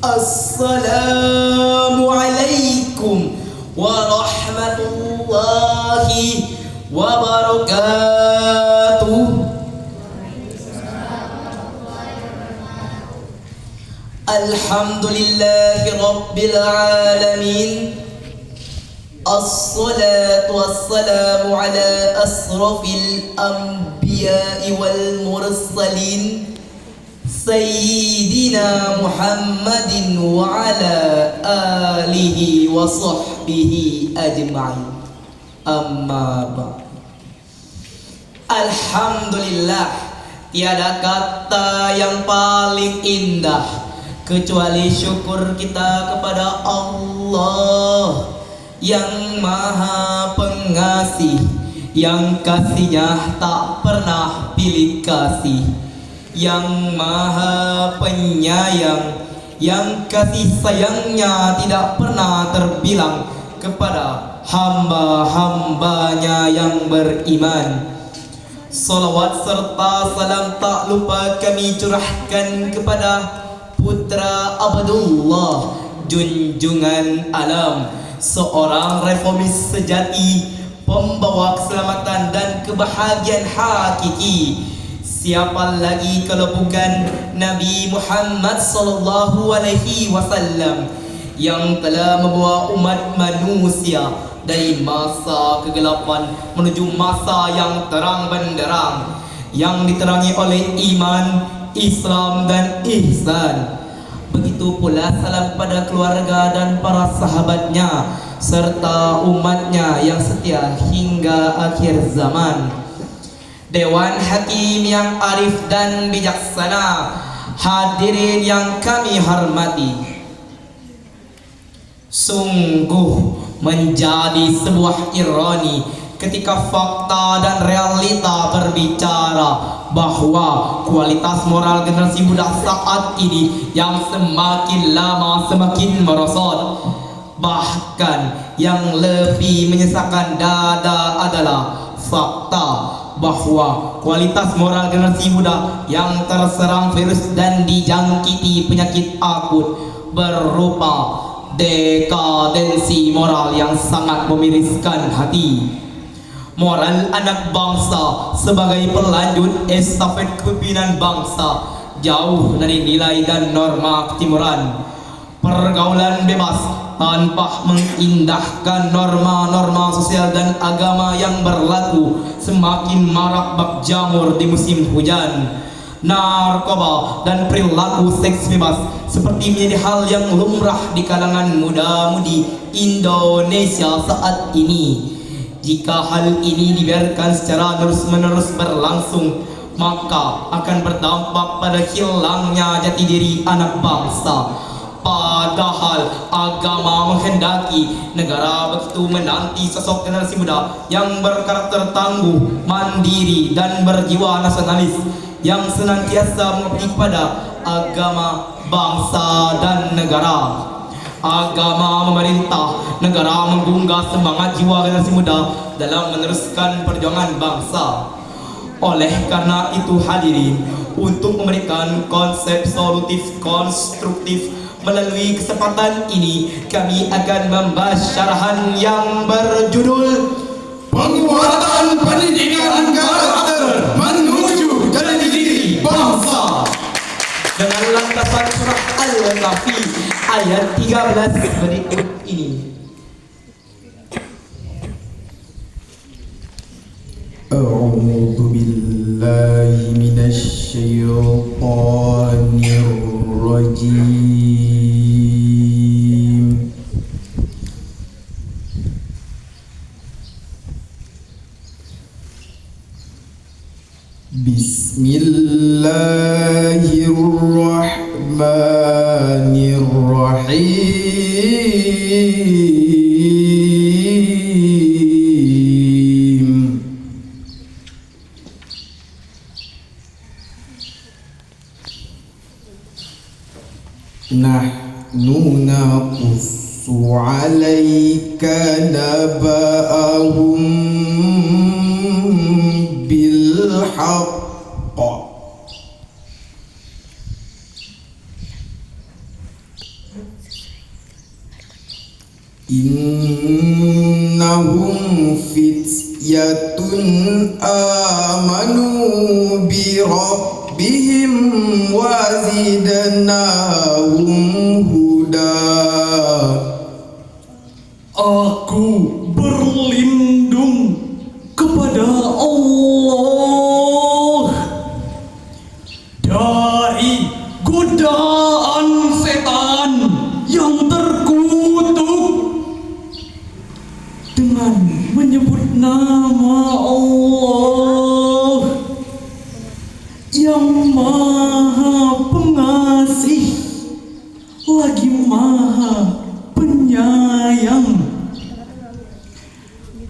Assalamualaikum warahmatullahi wabarakatuh. Alhamdulillahi rabbil alamin. Assalatu wassalamu ala asrafil anbiya'i wal mursalin Sayyidina Muhammadin wa ala alihi wa sahbihi ajma'in. Amma ba'd. Alhamdulillah, tiada kata yang paling indah kecuali syukur kita kepada Allah yang maha pengasih, yang kasihnya tak pernah pilih kasih, yang maha penyayang, yang kasih sayangnya tidak pernah terbilang kepada hamba-hambanya yang beriman. Salawat serta salam tak lupa kami curahkan kepada putra Abdullah, junjungan alam, seorang reformis sejati, pembawa keselamatan dan kebahagiaan hakiki. Siapa lagi kalau bukan Nabi Muhammad sallallahu alaihi wasallam yang telah membawa umat manusia dari masa kegelapan menuju masa yang terang benderang, yang diterangi oleh iman, Islam dan ihsan. Begitu pula salam pada keluarga dan para sahabatnya serta umatnya yang setia hingga akhir zaman. Dewan Hakim yang arif dan bijaksana, hadirin yang kami hormati, sungguh menjadi sebuah ironi ketika fakta dan realita berbicara bahwa kualitas moral generasi muda saat ini yang semakin lama semakin merosot. Bahkan yang lebih menyesakan dada adalah fakta bahwa kualitas moral generasi muda yang terserang virus dan dijangkiti penyakit akut berupa dekadensi moral yang sangat memiriskan hati. Moral anak bangsa sebagai pelanjut estafet kepemimpinan bangsa jauh dari nilai dan norma ketimuran. Pergaulan bebas tanpa mengindahkan norma-norma sosial dan agama yang berlaku semakin marak bak jamur di musim hujan. Narkoba dan perilaku seks bebas seperti menjadi hal yang lumrah di kalangan muda-mudi Indonesia saat ini. Jika hal ini dibiarkan secara terus-menerus berlangsung, maka akan berdampak pada hilangnya jati diri anak bangsa. Padahal agama menghendaki negara begitu menanti sosok generasi muda yang berkarakter tangguh, mandiri dan berjiwa nasionalis, yang senantiasa mengabdi kepada agama, bangsa dan negara. Agama memerintah, negara menggugah semangat jiwa generasi muda dalam meneruskan perjuangan bangsa. Oleh karena itu hadirin, untuk memberikan konsep solutif konstruktif melalui kesempatan ini, kami akan membahas syarahan yang berjudul Penguatan Pendidikan Karakter Menuju Jati Diri Bangsa, dengan lantasan surah Al-Kahfi ayat 13 berikut ini. A'udzu billahi minasy syaithanir rajim. Bismillahirrahmanirrahim. Nahnu naqussu 'alaika naba'ahum bil haqq. Innahum fityatun amanu bi rabbihim wa zidnahum huda. Aku berlindung kepada Allah dari godaan setan yang terkutuk dengan menyebut nama Allah yang Maha Pengasih lagi Maha Penyayang.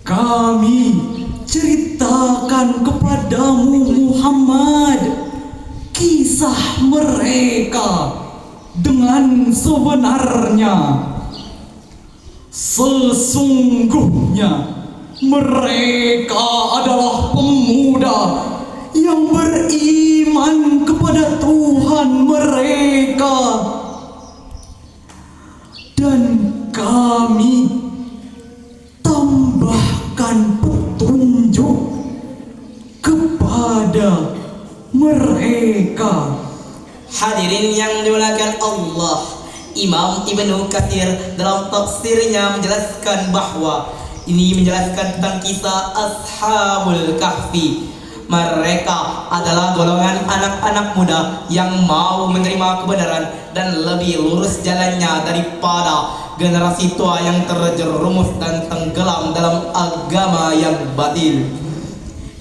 Kami ceritakan kepadamu Muhammad kisah mereka dengan sebenarnya. Sesungguhnya mereka adalah pemuda yang beriman kepada Tuhan mereka, dan kami tambahkan petunjuk kepada mereka. Hadirin yang dimuliakan Allah, Imam Ibnu Katsir dalam tafsirnya menjelaskan bahwa ini menjelaskan tentang kisah Ashabul Kahfi. Mereka adalah golongan anak-anak muda yang mau menerima kebenaran dan lebih lurus jalannya daripada generasi tua yang terjerumus dan tenggelam dalam agama yang batil.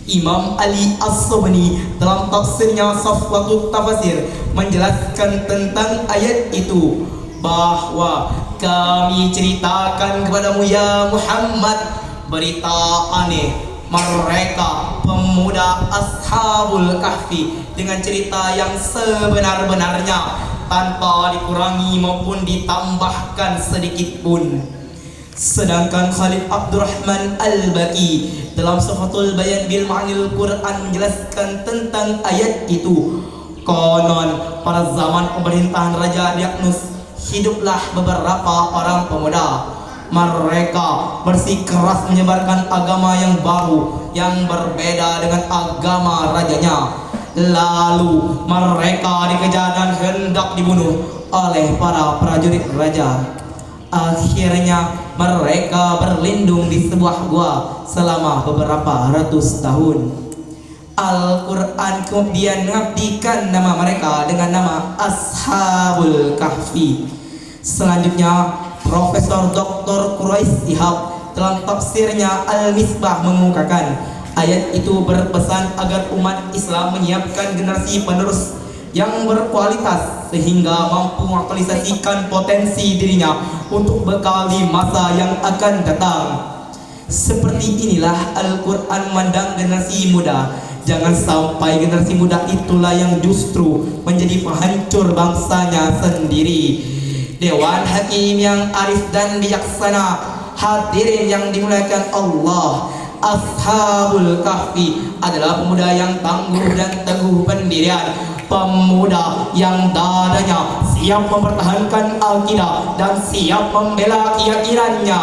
Imam Ali As-Subni dalam tafsirnya Safwatut Tafasir menjelaskan tentang ayat itu bahwa kami ceritakan kepadamu ya Muhammad berita aneh mereka pemuda Ashabul Kahfi dengan cerita yang sebenar-benarnya tanpa dikurangi maupun ditambahkan sedikit pun. Sedangkan Khalid Abdurrahman Al-Baqi dalam Sifhatul Bayan bil Ma'anil Quran menjelaskan tentang ayat itu. Konon pada zaman pemerintahan Raja Daqyanus hiduplah beberapa orang pemuda. Mereka bersikeras menyebarkan agama yang baru yang berbeda dengan agama rajanya. Lalu mereka dikejar dan hendak dibunuh oleh para prajurit raja. Akhirnya mereka berlindung di sebuah gua selama beberapa ratus tahun. Al-Quran kemudian mengabdikan nama mereka dengan nama Ashabul Kahfi. Selanjutnya Profesor Dr. Quraish Ihab dalam tafsirnya Al-Misbah mengemukakan ayat itu berpesan agar umat Islam menyiapkan generasi penerus yang berkualitas sehingga mampu mengaktualisasikan potensi dirinya untuk bekal di masa yang akan datang. Seperti inilah Al-Quran memandang generasi muda. Jangan sampai generasi muda itulah yang justru menjadi penghancur bangsanya sendiri. Dewan Hakim yang arif dan bijaksana, hadirin yang dimuliakan Allah, Ashabul Kahfi adalah pemuda yang tangguh dan teguh pendirian, pemuda yang dadanya siap mempertahankan akidah dan siap membela keyakinannya.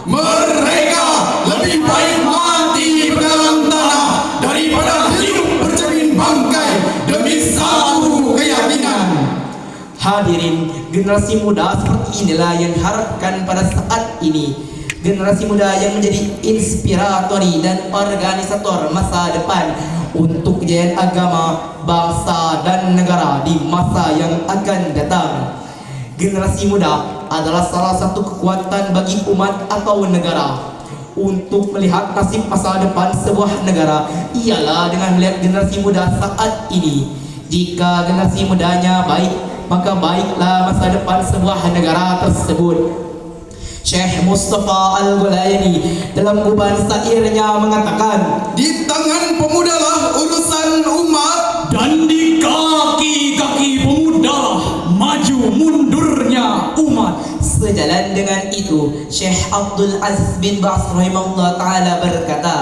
Mereka lebih baik mati di dalam tanah daripada hidup bercermin bangkai demi satu keyakinan. Hadirin, generasi muda seperti inilah yang diharapkan pada saat ini. Generasi muda yang menjadi inspiratori dan organisator masa depan untuk kejayaan agama, bangsa dan negara di masa yang akan datang. Generasi muda adalah salah satu kekuatan bagi umat atau negara. Untuk melihat nasib masa depan sebuah negara ialah dengan melihat generasi muda saat ini. Jika generasi mudanya baik, maka baiklah masa depan sebuah negara tersebut. Syekh Mustafa Al-Ghulayani dalam uban syairnya mengatakan, Di tangan pemudalah urusan umat, dan di kaki-kaki pemudalah maju mundurnya umat. Sejalan dengan itu, Syekh Abdul Aziz bin Ba'as rahimahullah ta'ala berkata,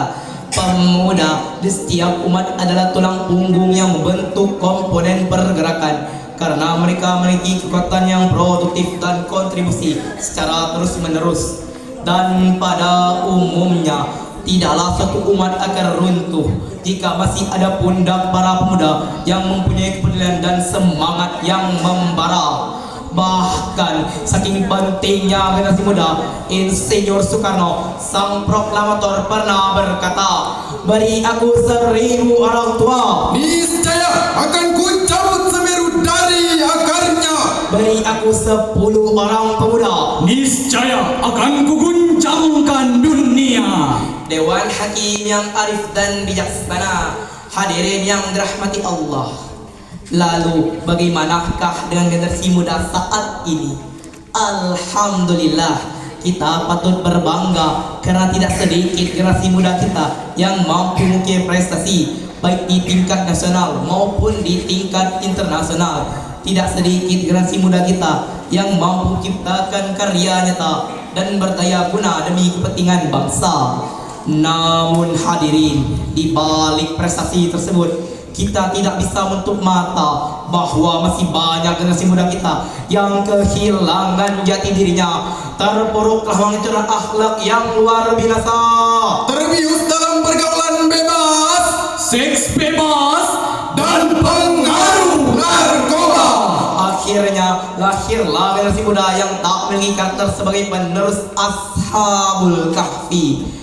pemuda di setiap umat adalah tulang punggung yang membentuk komponen pergerakan. karena mereka memiliki kekuatan yang produktif dan kontribusi secara terus-menerus. Dan pada umumnya tidaklah suatu umat akan runtuh jika masih ada pundak para pemuda yang mempunyai kepedulian dan semangat yang membara. Bahkan saking pentingnya generasi muda, Insinyur Soekarno sang proklamator pernah berkata, "Beri aku 1000 orang tua, niscaya akan ku cabut Semeru dari akarnya. beri aku 10 orang pemuda, niscaya akan kuguncangkan dunia." Dewan Hakim yang arif dan bijaksana, hadirin yang dirahmati Allah. Lalu bagaimanakah dengan generasi muda saat ini? Alhamdulillah, kita patut berbangga karena tidak sedikit generasi muda kita yang mampu mengukir prestasi baik di tingkat nasional maupun di tingkat internasional. Tidak sedikit generasi muda kita yang mampu menciptakan karya nyata dan berdaya guna demi kepentingan bangsa. Namun hadirin, di balik prestasi tersebut, kita tidak bisa menutup mata bahwa masih banyak generasi muda kita yang kehilangan jati dirinya, terpuruk dalam curah akhlak yang luar biasa, Terbius dalam pergaulan bebas Seks bebas dan pengaruh narkoba. Akhirnya lahirlah generasi muda yang tak memiliki karakter sebagai penerus Ashabul Kahfi.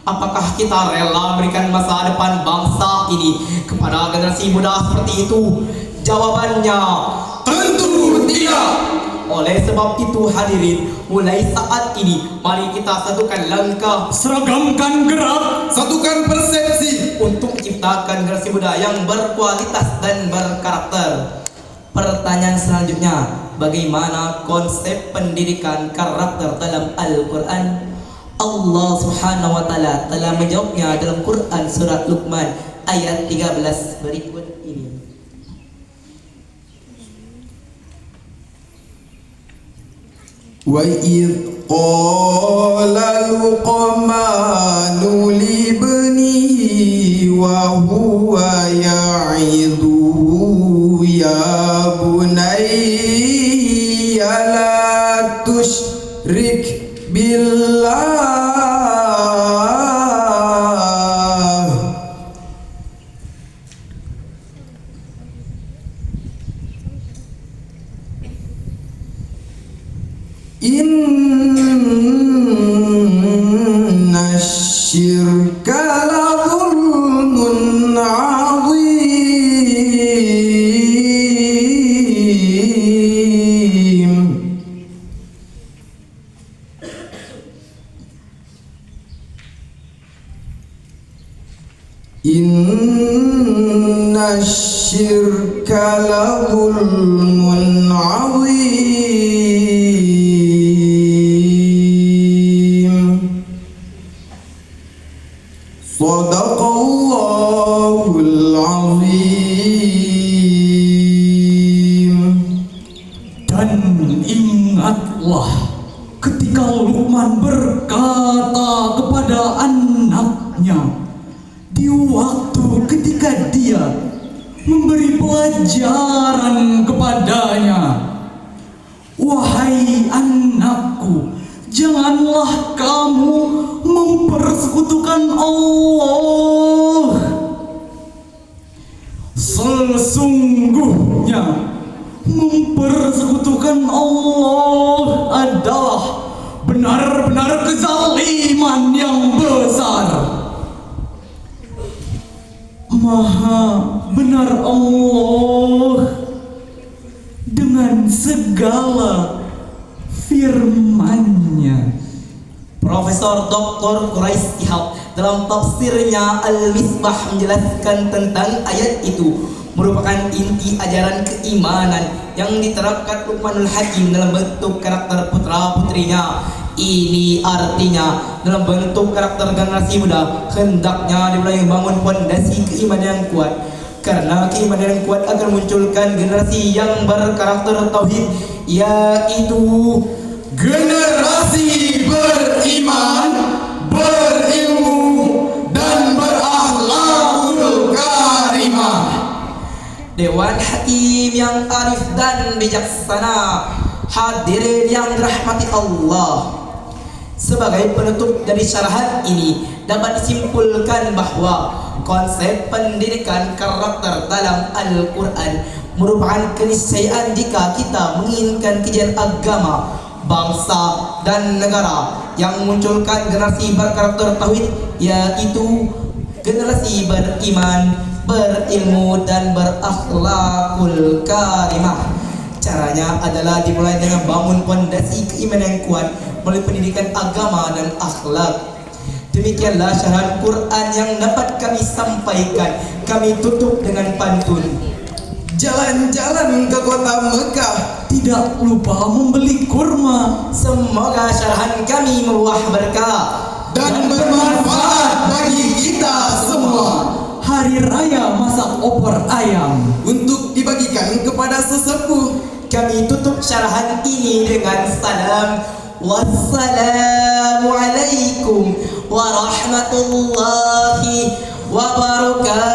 Apakah kita rela memberikan masa depan bangsa ini kepada generasi muda seperti itu? Jawabannya Tentu tidak. oleh sebab itu hadirin, mulai saat ini mari kita satukan langkah, seragamkan gerak, Satukan persepsi untuk menciptakan generasi muda yang berkualitas dan berkarakter. Pertanyaan selanjutnya, bagaimana konsep pendidikan karakter dalam Al-Quran? Allah Subhanahu wa taala telah menjawabnya dalam Quran surat Luqman ayat 13 berikut ini. Wa idh qala Luqmanu libnihi wa huwa ya'idhu ya bunayya la tusyrik billah. Inna syirka la zulmun azim. Inna syirka la zulmun azim. Sadaqallahul azim. dan ingatlah ketika Luqman berkata kepada anaknya di waktu ketika dia memberi pelajaran kepadanya, "Wahai anakku, janganlah kamu mempersekutukan Allah. Sesungguhnya mempersekutukan Allah adalah benar-benar kezaliman yang besar. Maha benar Allah dengan segala firman-Nya." Profesor Dr. Quraisy Ihab dalam tafsirnya Al-Misbah menjelaskan tentang ayat itu merupakan inti ajaran keimanan yang diterapkan Luqmanul Hakim dalam bentuk karakter putra-putrinya. Ini artinya dalam bentuk karakter generasi muda hendaknya dimulai membangun fondasi keimanan yang kuat, karena keimanan yang kuat akan munculkan generasi yang berkarakter tauhid, yaitu Generasi beriman, berilmu, dan berakhlakul karimah. Dewan Hakim yang arif dan bijaksana, hadirin yang dirahmati Allah. Sebagai penutup dari syarahan ini dapat disimpulkan bahwa konsep pendidikan karakter dalam Al-Quran merupakan keniscayaan jika kita menginginkan kejayaan agama, bangsa dan negara yang memunculkan generasi berkarakter tauhid, yaitu generasi beriman, berilmu dan berakhlakul karimah. Caranya adalah dimulai dengan bangun fondasi keimanan yang kuat melalui pendidikan agama dan akhlak. Demikianlah syarahan Quran yang dapat kami sampaikan. Kami tutup dengan pantun. Jalan-jalan ke kota Mekah, Tidak lupa membeli kurma Semoga syarahan kami membuah berkah dan bermanfaat bagi kita semua. Hari Raya masak opor ayam. Untuk dibagikan kepada sesepuh. Kami tutup syarahan ini dengan salam. Wassalamualaikum warahmatullahi wabarakatuh.